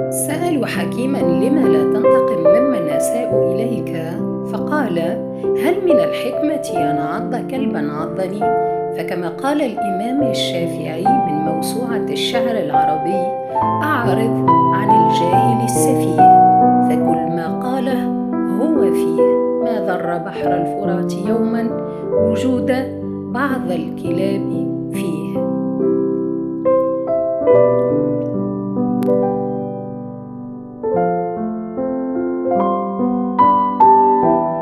سألوا حكيما لم لا تنتقم ممن أساءوا إليك؟ فقال: هل من الحكمة أن أعض كلبا عضني؟ فكما قال الإمام الشافعي من موسوعة الشعر العربي: أعرض عن الجاهل السفيه، فكل ما قاله هو فيه. ما ضر بحر الفرات يوما وجود بعض الكلاب